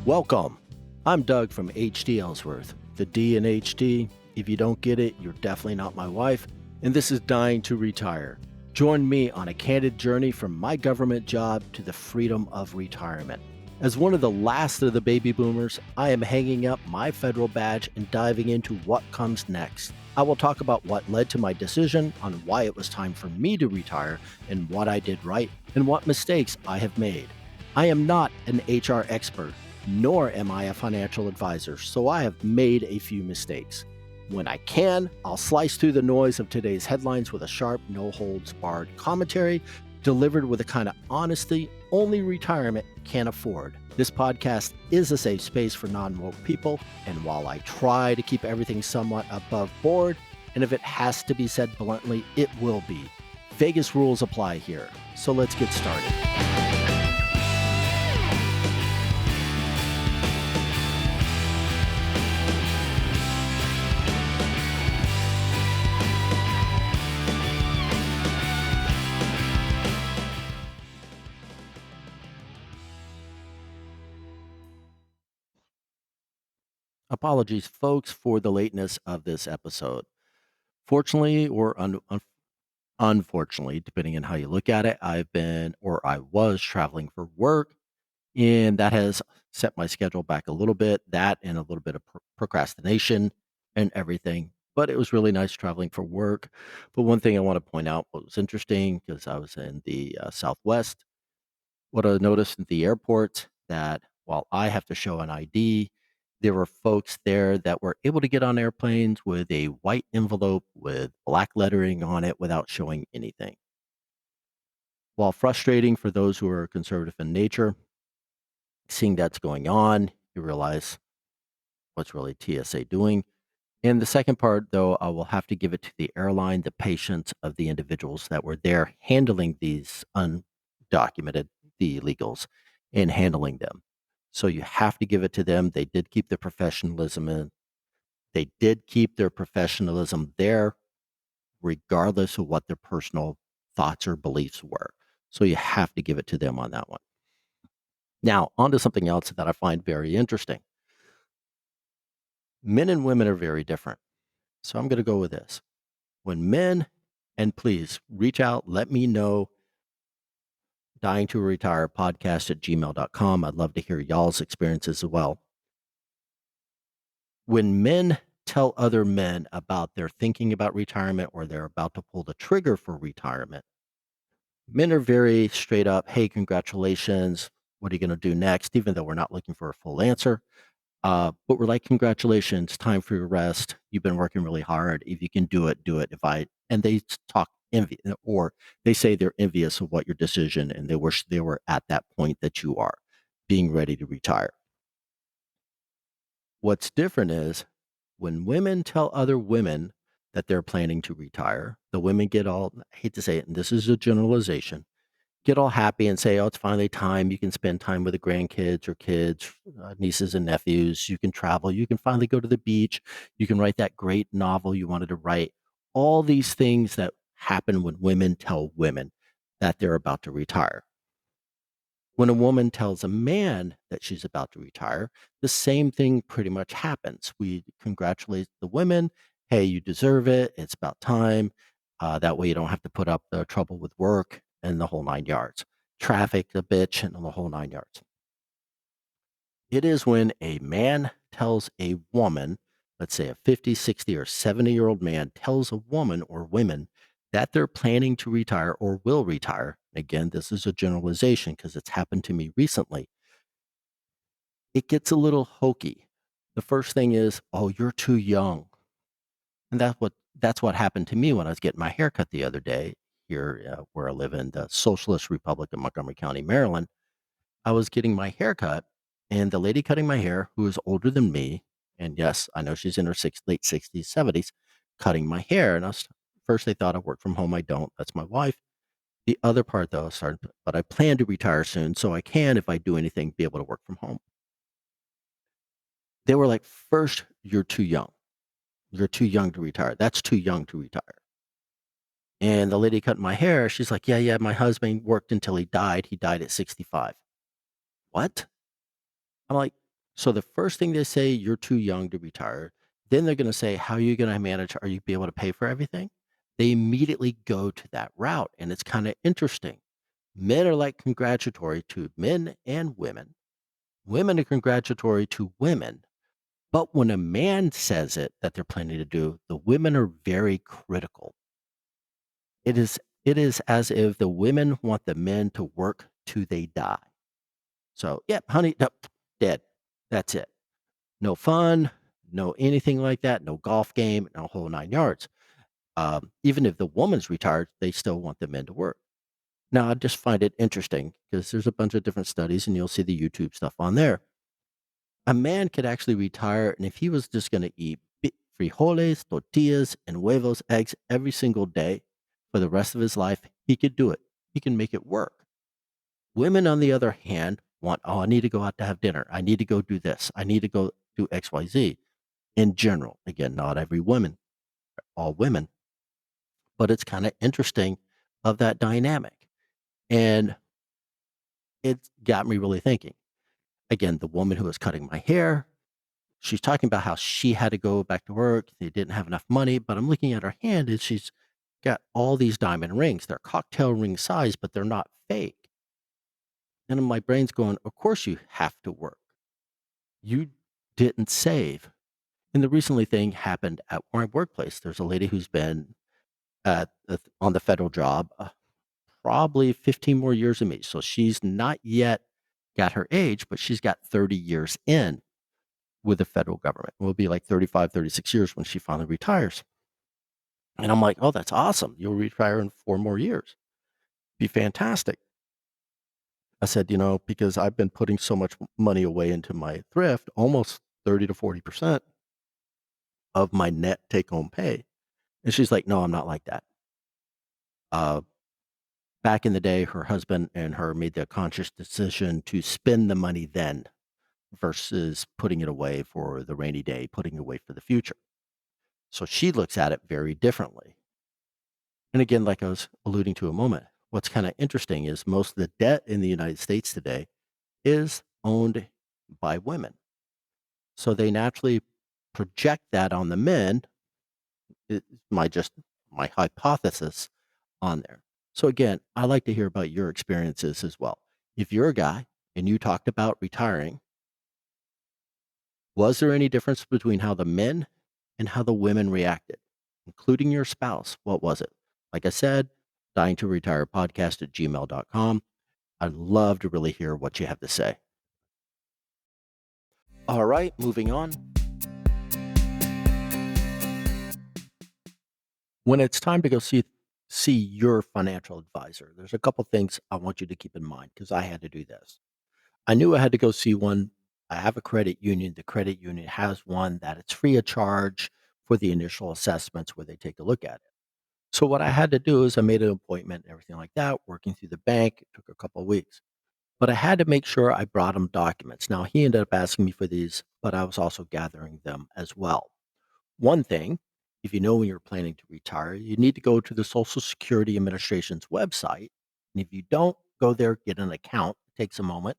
Welcome. I'm Doug from HD Ellsworth. The D in HD, if you don't get it, you're definitely not my wife, and this is Dying to Retire. Join me on a candid journey from my government job to the freedom of retirement. As one of the last of the baby boomers, I am hanging up my federal badge and diving into what comes next. I will talk about what led to my decision, on why it was time for me to retire, and what I did right, and what mistakes I have made. I am not an HR expert, nor am I a financial advisor, so I have made a few mistakes. When I can, I'll slice through the noise of today's headlines with a sharp, no-holds-barred commentary delivered with the kind of honesty only retirement can afford. This podcast is a safe space for non-woke people, and while I try to keep everything somewhat above board, and if it has to be said bluntly, it will be. Vegas rules apply here, so let's get started. Apologies, folks, for the lateness of this episode. Fortunately, or unfortunately, depending on how you look at it, I was traveling for work, and that has set my schedule back a little bit. That and a little bit of procrastination and everything. But it was really nice traveling for work. But one thing I want to point out, what was interesting, because I was in the Southwest, what I noticed at the airport that while I have to show an ID, there were folks there that were able to get on airplanes with a white envelope with black lettering on it without showing anything. While frustrating for those who are conservative in nature, seeing that's going on, you realize what's really TSA doing. And the second part, though, I will have to give it to the airline, the patience of the individuals that were there handling these undocumented, the illegals, and handling them. So you have to give it to them. They did keep the professionalism in. They did keep their professionalism there, regardless of what their personal thoughts or beliefs were. So you have to give it to them on that one. Now, on to something else that I find very interesting. Men and women are very different. So I'm going to go with this. When men, and please reach out, let me know, dying to retire podcast at gmail.com. I'd love to hear y'all's experiences as well. When men tell other men about their thinking about retirement or they're about to pull the trigger for retirement, men are very straight up. Hey, congratulations. What are you going to do next? Even though we're not looking for a full answer. But we're like, congratulations, time for your rest. You've been working really hard. If you can do it, do it. And they talk envy, or they say they're envious of what your decision, and they wish they were at that point that you are, being ready to retire. What's different is when women tell other women that they're planning to retire, the women get all, I hate to say it, and this is a generalization, get all happy and say, "Oh, it's finally time. You can spend time with the grandkids or kids, nieces and nephews. You can travel. You can finally go to the beach. You can write that great novel you wanted to write." All these things that happen when women tell women that they're about to retire. When a woman tells a man that she's about to retire, the same thing pretty much happens. We congratulate the women. Hey, you deserve it. It's about time. That way you don't have to put up the trouble with work and the whole 9 yards. Traffic, the bitch, and the whole 9 yards. It is when a man tells a woman, let's say a 50, 60, or 70-year-old man tells a woman or women that they're planning to retire or will retire. Again, this is a generalization because it's happened to me recently. It gets a little hokey. The first thing is, "Oh, you're too young." And that's what happened to me when I was getting my hair cut the other day here, where I live in the Socialist Republic of Montgomery County, Maryland. I was getting my hair cut, and the lady cutting my hair, who is older than me, and yes, I know she's in her late 60s, 70s, cutting my hair. And first they thought I work from home. I don't. That's my wife. The other part, though, but I plan to retire soon, so I can, if I do anything, be able to work from home. They were like, "First, you're too young. You're too young to retire. That's too young to retire." And the lady cutting my hair, she's like, "Yeah, yeah, my husband worked until he died. He died at 65. What? I'm like, So the first thing they say, you're too young to retire. Then they're going to say, how are you going to manage? Are you be able to pay for everything? They immediately go to that route. And it's kind of interesting. Men are like congratulatory to men and women. Women are congratulatory to women. But when a man says it that they're planning to do, the women are very critical. It is as if the women want the men to work till they die. So, yep, honey, nope, dead. That's it. No fun, no anything like that, no golf game, no whole 9 yards. Even if the woman's retired, they still want the men to work. Now, I just find it interesting because there's a bunch of different studies, and you'll see the YouTube stuff on there. A man could actually retire, and if he was just going to eat frijoles, tortillas, and huevos, eggs every single day for the rest of his life, he could do it. He can make it work. Women, on the other hand, want, oh, I need to go out to have dinner. I need to go do this. I need to go do XYZ in general. Again, not every woman, all women, but it's kind of interesting of that dynamic. And it got me really thinking. Again, the woman who was cutting my hair, she's talking about how she had to go back to work. They didn't have enough money, but I'm looking at her hand and she's got all these diamond rings. They're cocktail ring size, but they're not fake. And my brain's going, of course you have to work. You didn't save. And the recently thing happened at my workplace. There's a lady who's been on the federal job probably 15 more years than me. So she's not yet got her age, but she's got 30 years in with the federal government. It will be like 35, 36 years when she finally retires. And I'm like, oh, that's awesome. You'll retire in 4 more years. Be fantastic. I said, because I've been putting so much money away into my thrift, almost 30 to 40% of my net take home pay. And she's like, no, I'm not like that. Uh, Back in the day, her husband and her made the conscious decision to spend the money then versus putting it away for the rainy day, putting it away for the future. So she looks at it very differently. And again, like I was alluding to a moment, what's kind of interesting is most of the debt in the United States today is owned by women. So they naturally project that on the men. It's my hypothesis on there. So again, I like to hear about your experiences as well. If you're a guy and you talked about retiring, was there any difference between how the men and how the women reacted, including your spouse? What was it? Like I said, dying to retire podcast at gmail.com. I'd love to really hear what you have to say. All right, moving on. When it's time to go see your financial advisor, there's a couple things I want you to keep in mind because I had to do this. I knew I had to go see one. I have a credit union. The credit union has one that it's free of charge for the initial assessments where they take a look at it. So what I had to do is I made an appointment and everything like that, working through the bank. It took a couple of weeks. But I had to make sure I brought him documents. Now, he ended up asking me for these, but I was also gathering them as well. One thing, if you know when you're planning to retire, you need to go to the Social Security Administration's website. And if you don't, go there, get an account. It takes a moment.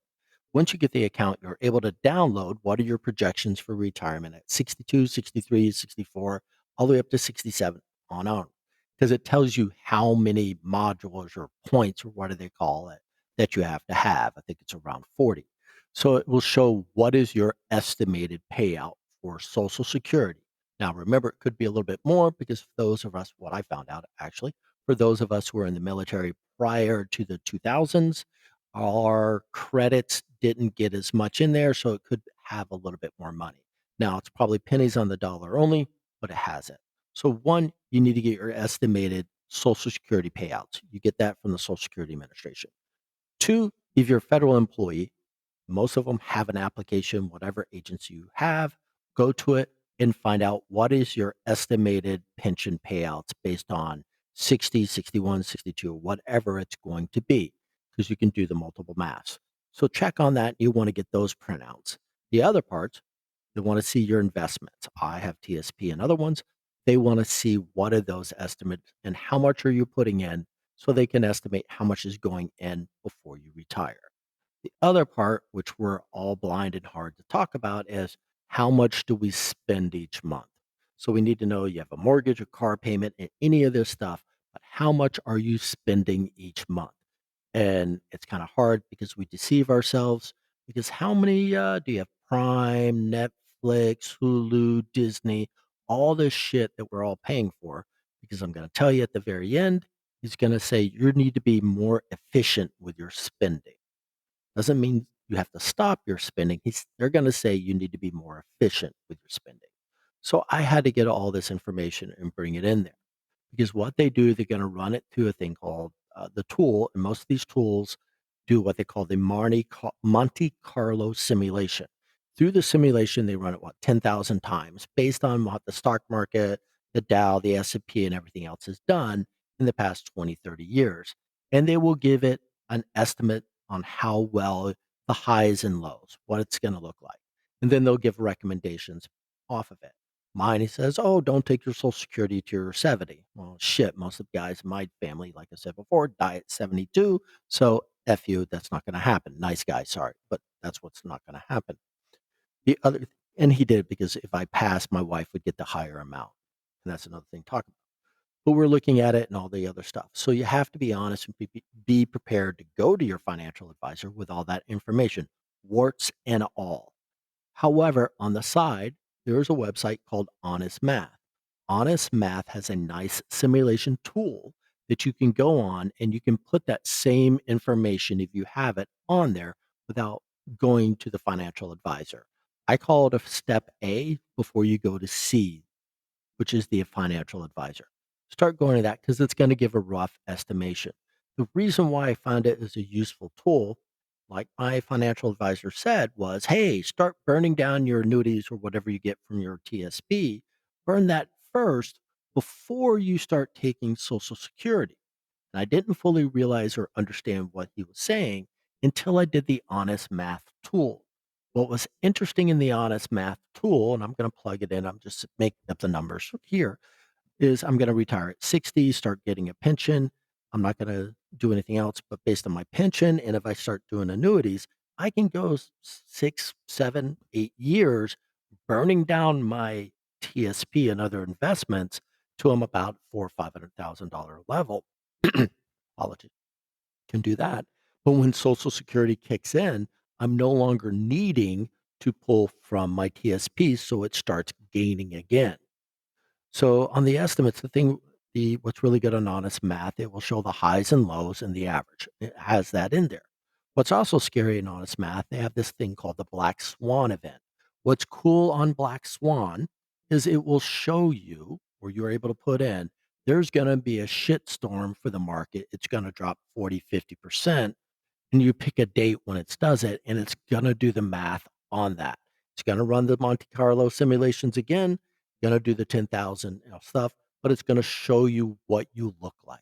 Once you get the account, you're able to download what are your projections for retirement at 62, 63, 64, all the way up to 67 on, because it tells you how many modules or points, or what do they call it, that you have to have. I think it's around 40. So it will show what is your estimated payout for Social Security. Now, remember, it could be a little bit more because those of us, what I found out actually, for those of us who were in the military prior to the 2000s, our credits didn't get as much in there, so it could have a little bit more money. Now, it's probably pennies on the dollar only, but it has it. So, one, you need to get your estimated Social Security payouts. You get that from the Social Security Administration. Two, if you're a federal employee, most of them have an application, whatever agency you have, go to it and find out what is your estimated pension payouts based on 60, 61, 62, whatever it's going to be, because you can do the multiple maths. So check on that. You want to get those printouts. The other parts, they want to see your investments. I have TSP and other ones. They want to see what are those estimates and how much are you putting in so they can estimate how much is going in before you retire. The other part, which we're all blind and hard to talk about, is how much do we spend each month? So we need to know you have a mortgage, a car payment, and any of this stuff, but how much are you spending each month? And it's kind of hard because we deceive ourselves because how many do you have? Prime, Netflix, Hulu, Disney, all this shit that we're all paying for. Because I'm going to tell you at the very end, he's going to say you need to be more efficient with your spending. Doesn't mean you have to stop your spending. They're going to say you need to be more efficient with your spending. So I had to get all this information and bring it in there because what they do, they're going to run it through a thing called the tool. And most of these tools do what they call the Monte Carlo simulation. Through the simulation, they run it, 10,000 times based on what the stock market, the Dow, the S&P, and everything else has done in the past 20, 30 years. And they will give it an estimate on how well the highs and lows, what it's going to look like. And then they'll give recommendations off of it. Mine, he says, "Oh, don't take your Social Security to your 70." Well, shit, most of the guys in my family, like I said before, die at 72. So F you, that's not going to happen. Nice guy, sorry, but that's what's not going to happen. The other, and he did it because if I passed, my wife would get the higher amount. And that's another thing to talk about. But we're looking at it and all the other stuff. So you have to be honest and be prepared to go to your financial advisor with all that information, warts and all. However, on the side, there is a website called Honest Math. Honest Math has a nice simulation tool that you can go on and you can put that same information if you have it on there without going to the financial advisor. I call it a step A before you go to C, which is the financial advisor. Start going to that because it's going to give a rough estimation. The reason why I found it as a useful tool, like my financial advisor said, was hey, start burning down your annuities or whatever you get from your TSP. Burn that first before you start taking Social Security. And I didn't fully realize or understand what he was saying until I did the Honest Math tool. What was interesting in the Honest Math tool, and I'm going to plug it in, I'm just making up the numbers here, is I'm going to retire at 60, start getting a pension. I'm not going to do anything else but based on my pension. And if I start doing annuities, I can go 6, 7, 8 years burning down my TSP and other investments to I'm about $400,000 or $500,000 level. Apologies. Can do that. But when Social Security kicks in, I'm no longer needing to pull from my TSP, so it starts gaining again. So on the estimates, the what's really good on Honest Math, it will show the highs and lows and the average. It has that in there. What's also scary in Honest Math, they have this thing called the Black Swan event. What's cool on Black Swan is it will show you where you're able to put in there's going to be a shit storm for the market. It's going to drop 40, 50%. And you pick a date when it does it, and it's gonna do the math on that. It's gonna run the Monte Carlo simulations again, gonna do the 10,000, stuff, but it's gonna show you what you look like.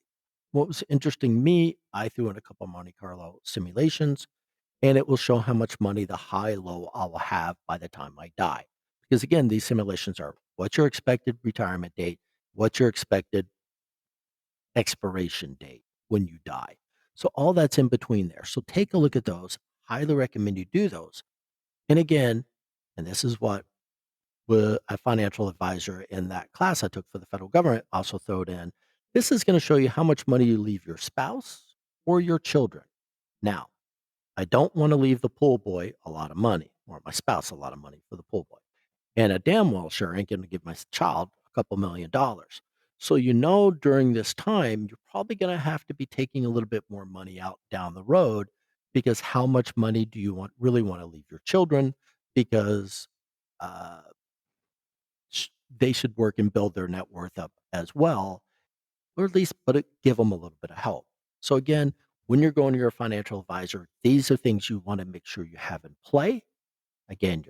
What was interesting me, I threw in a couple Monte Carlo simulations, and it will show how much money the high low I will have by the time I die. Because again, these simulations are what's your expected retirement date, what's your expected expiration date when you die. So all that's in between there. So take a look at those. Highly recommend you do those. And again, and this is what a financial advisor in that class I took for the federal government also threw it in. This is going to show you how much money you leave your spouse or your children. Now, I don't want to leave the pool boy a lot of money or my spouse a lot of money for the pool boy. And I damn well sure ain't gonna give my child a couple $1,000,000. So, during this time, you're probably gonna have to be taking a little bit more money out down the road because how much money do you really wanna leave your children? Because, uh, they should work and build their net worth up as well, or at least give them a little bit of help. So again, when you're going to your financial advisor, these are things you wanna make sure you have in play. Again,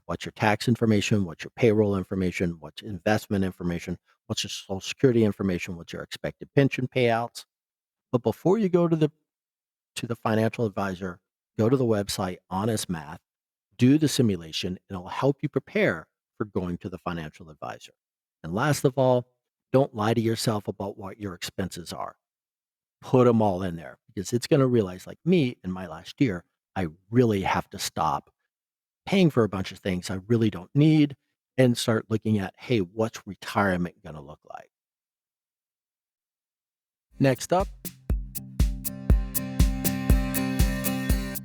what's your tax information, what's your payroll information, what's investment information, what's your Social Security information, what's your expected pension payouts. But before you go to the financial advisor, go to the website Honest Math, do the simulation, and it'll help you prepare for going to the financial advisor. And last of all, don't lie to yourself about what your expenses are. Put them all in there because it's going to realize, like me in my last year, I really have to stop paying for a bunch of things I really don't need and start looking at, hey, what's retirement going to look like? Next up,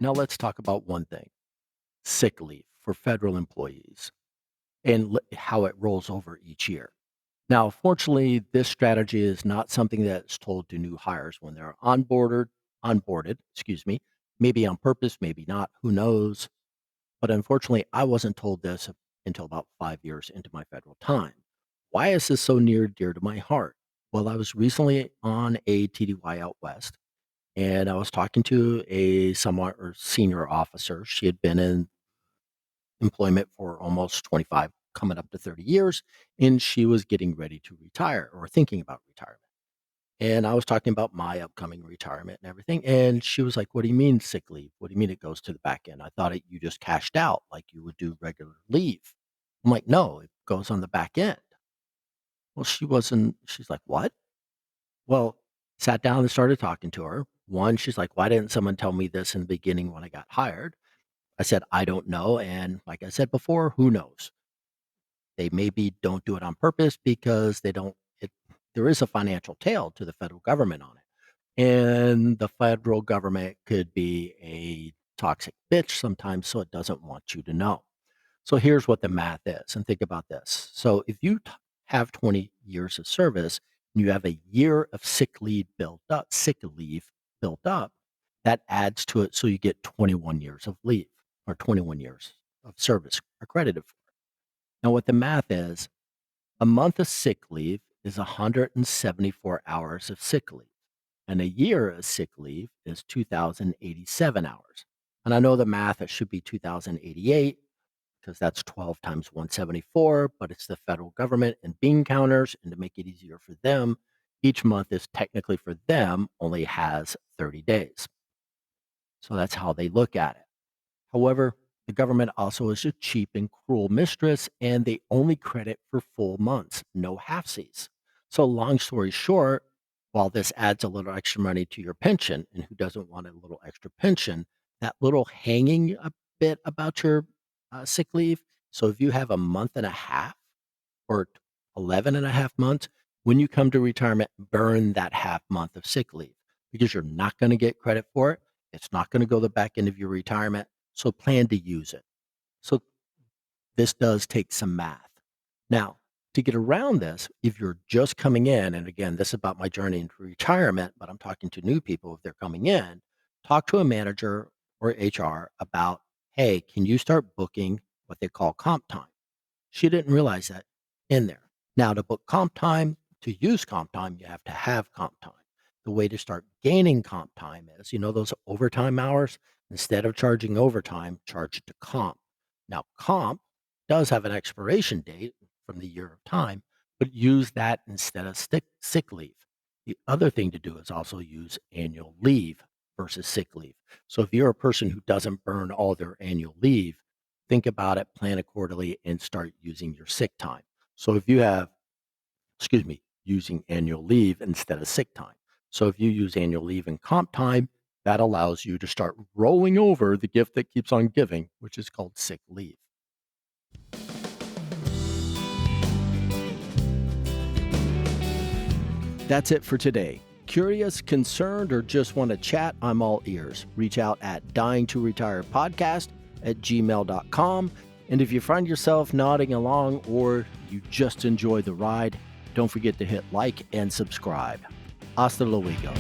now let's talk about one thing: sick leave for federal employees and how it rolls over each year. Now, fortunately, this strategy is not something that's told to new hires when they're onboarded, excuse me, maybe on purpose, maybe not, who knows? But unfortunately, I wasn't told this until about 5 years into my federal time. Why is this so near dear to my heart? Well, I was recently on a TDY out west, and I was talking to a somewhat or senior officer. She had been in employment for almost 25, coming up to 30 years, and she was getting ready to retire or thinking about retirement. And I was talking about my upcoming retirement and everything. And she was like, "What do you mean sick leave? What do you mean it goes to the back end? I thought you just cashed out like you would do regular leave." I'm like, "No, it goes on the back end." Well, she's like, "What?" Well, sat down and started talking to her. One, she's like, "Why didn't someone tell me this in the beginning when I got hired?" I said, "I don't know." And like I said before, who knows? They maybe don't do it on purpose because they don't, there is a financial tail to the federal government on it. And the federal government could be a toxic bitch sometimes, so it doesn't want you to know. So here's what the math is, and think about this. So if you have 20 years of service and you have a year of sick leave built up, that adds to it, so you get 21 years of leave or 21 years of service accredited for. Now, what the math is, a month of sick leave is 174 hours of sick leave, and a year of sick leave is 2,087 hours. And I know the math, it should be 2,088 because that's 12 times 174, but it's the federal government and bean counters. And to make it easier for them, each month is technically for them only has 30 days. So that's how they look at it. However, the government also is a cheap and cruel mistress, and they only credit for full months, no halfsies. So, long story short, while this adds a little extra money to your pension, and who doesn't want a little extra pension, that little hanging a bit about your sick leave. So, if you have a month and a half or 11 and a half months, when you come to retirement, burn that half month of sick leave because you're not going to get credit for it. It's not going to go the back end of your retirement. So plan to use it. So this does take some math. Now, to get around this, if you're just coming in, and again, this is about my journey into retirement, but I'm talking to new people if they're coming in, talk to a manager or HR about, hey, can you start booking what they call comp time? She didn't realize that in there. Now, to book comp time, to use comp time, you have to have comp time. The way to start gaining comp time is, those overtime hours, instead of charging overtime, charge it to comp. Now, comp does have an expiration date from the year of time, but use that instead of sick leave. The other thing to do is also use annual leave versus sick leave. So if you're a person who doesn't burn all their annual leave, think about it, plan accordingly, and start using your sick time. So if you have, using annual leave instead of sick time. So if you use annual leave and comp time, that allows you to start rolling over the gift that keeps on giving, which is called sick leave. That's it for today. Curious, concerned, or just want to chat? I'm all ears. Reach out at dyingtoretirepodcast@gmail.com. And if you find yourself nodding along or you just enjoy the ride, don't forget to hit like and subscribe. Hasta luego.